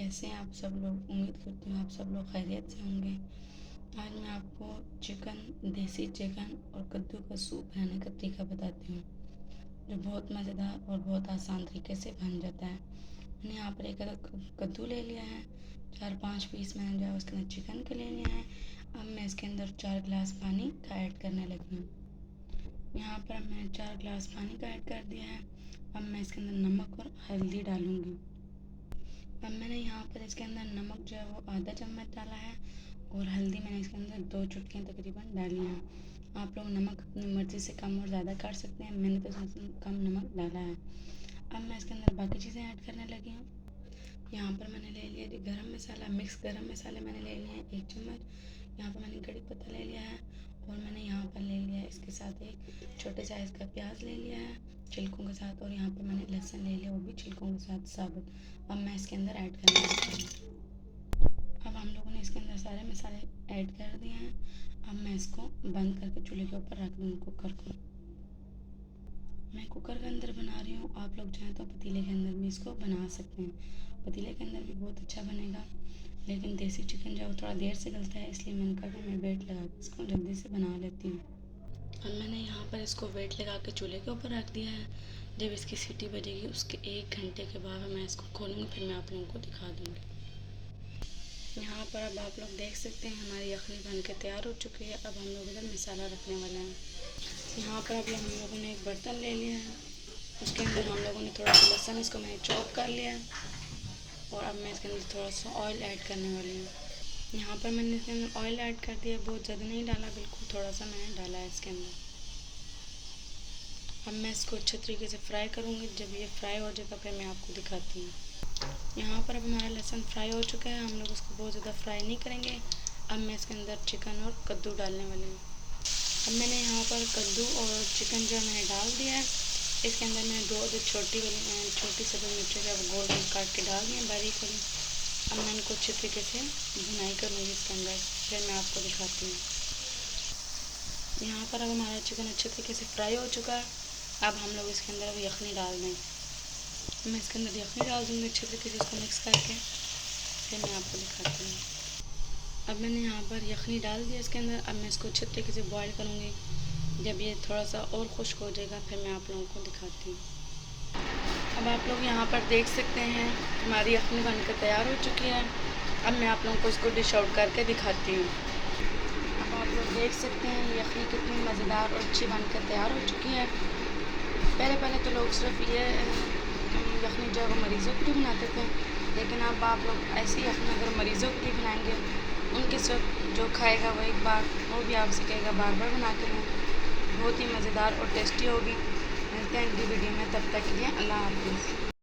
कैसे हैं आप सब लोग। उम्मीद करती हूँ आप सब लोग खैरियत से होंगे। आज मैं आपको देसी चिकन और कद्दू का सूप बनाने का तरीका बताती हूँ, जो बहुत मज़ेदार और बहुत आसान तरीके से बन जाता है। मैंने यहाँ पर एक अदद कद्दू ले लिया है, 4-5 पीस मैंने जो है उसके अंदर चिकन के ले लिया है। अब मैं इसके अंदर 4 गिलास पानी का ऐड करने लगी हूँ। यहाँ पर मैंने 4 गिलास पानी का ऐड कर दिया है। अब मैं इसके अंदर नमक और हल्दी डालूँगी। अब मैंने यहाँ पर इसके अंदर नमक जो है वो आधा चम्मच डाला है और हल्दी मैंने इसके अंदर 2 चुटकियाँ तकरीबन डाली हैं। आप लोग नमक अपनी मर्ज़ी से कम और ज़्यादा कर सकते हैं, मैंने तो इसमें कम नमक डाला है। अब मैं इसके अंदर बाकी चीज़ें ऐड करने लगी हूँ। यहाँ पर मैंने ले लिया गरम मसाला, मिक्स गरम मसाले मैंने ले लिए हैं 1 चम्मच। यहाँ पर मैंने कड़ी पत्ता ले लिया है और मैंने यहाँ पर ले लिया है इसके साथ एक छोटे साइज़ का प्याज ले लिया है छिलकों के साथ, और यहाँ पर मैंने लहसुन ले लिया, वो भी छिलकों के साथ साबुत। अब मैं इसके अंदर ऐड करने लगी हूँ। अब हम लोगों ने इसके अंदर सारे मसाले ऐड कर दिए हैं। अब मैं इसको बंद करके चूल्हे के ऊपर रख दूँगी कुकर को। मैं कुकर के अंदर बना रही हूँ, आप लोग चाहें तो पतीले के अंदर भी इसको बना सकते हैं। पतीले के अंदर भी बहुत अच्छा बनेगा, लेकिन देसी चिकन जो है थोड़ा देर से गलता है, इसलिए मैंने कहा कि मैं वेट लगा के इसको जल्दी से बना लेती हूँ। अब मैंने यहाँ पर इसको वेट लगा के चूल्हे के ऊपर रख दिया है। जब इसकी सीटी बजेगी उसके 1 घंटे के बाद मैं इसको खोलूँगी, फिर मैं आप लोगों को दिखा दूँगी। यहाँ पर अब आप लोग देख सकते हैं हमारी यखनी बन के तैयार हो चुकी है। अब हम लोग इधर मसाला रखने वाले हैं। यहाँ पर अभी हम लोगों ने एक बर्तन ले लिया है, उसके अंदर हम लोगों ने थोड़ा सा लहसुन इसको मैंने चॉप कर लिया है और अब मैं इसके अंदर थोड़ा सा ऑयल ऐड करने वाली हूँ। यहाँ पर मैंने इसके अंदर ऑयल ऐड कर दिया, बहुत ज़्यादा नहीं डाला, बिल्कुल थोड़ा सा मैंने डाला है इसके अंदर। अब मैं इसको अच्छे तरीके से फ्राई करूँगी। जब ये फ्राई हो जाएगा फिर मैं आपको दिखाती हूँ। यहाँ पर अब हमारा लहसुन फ्राई हो चुका है, हम लोग उसको बहुत ज़्यादा फ्राई नहीं करेंगे। अब मैं इसके अंदर चिकन और कद्दू डालने वाली हूँ। अब मैंने यहाँ पर कद्दू और चिकन जो मैंने डाल दिया है। इसके अंदर मैंने 2 छोटी सब्ज़ी मिर्चें जो गोल गोल काट के डाल दी हैं बारीक वाली। अब मैं इनको अच्छे तरीके से भुनाई करूँगी इसके अंदर, फिर मैं आपको दिखाती हूँ। यहाँ पर अब हमारा चिकन अच्छे तरीके से फ्राई हो चुका है। अब हम लोग इसके अंदर अब यखनी डाल दें। मैं इसके अंदर यखनी डाल दूँगी अच्छे तरीके से इसको मिक्स करके, फिर मैं आपको दिखाती हूँ। अब मैंने यहाँ पर यखनी डाल दिया इसके अंदर। अब मैं इसको अच्छे तरीके से बॉईल करूँगी। जब ये थोड़ा सा और खुश्क हो जाएगा फिर मैं आप लोगों को दिखाती हूँ। अब आप लोग यहाँ पर देख सकते हैं हमारी यखनी बनकर तैयार हो चुकी है। अब मैं आप लोगों को इसको डिश आउट करके दिखाती हूँ। अब आप लोग देख सकते हैं यखनी कितनी मज़ेदार और अच्छी बनकर तैयार हो चुकी है। पहले तो लोग सिर्फ ये यखनी जो है वो मरीज़ों के लिए बनाते थे, लेकिन अब आप लोग ऐसी यखनी अगर मरीज़ों के लिए बनाएंगे, उनके साथ जो खाएगा वो एक बार वो भी आपसे कहेगा बार बार बना के दें। बहुत ही मज़ेदार और टेस्टी होगी। मिलते हैं अगली वीडियो में, तब तक के लिए अल्लाह हाफ़िज़।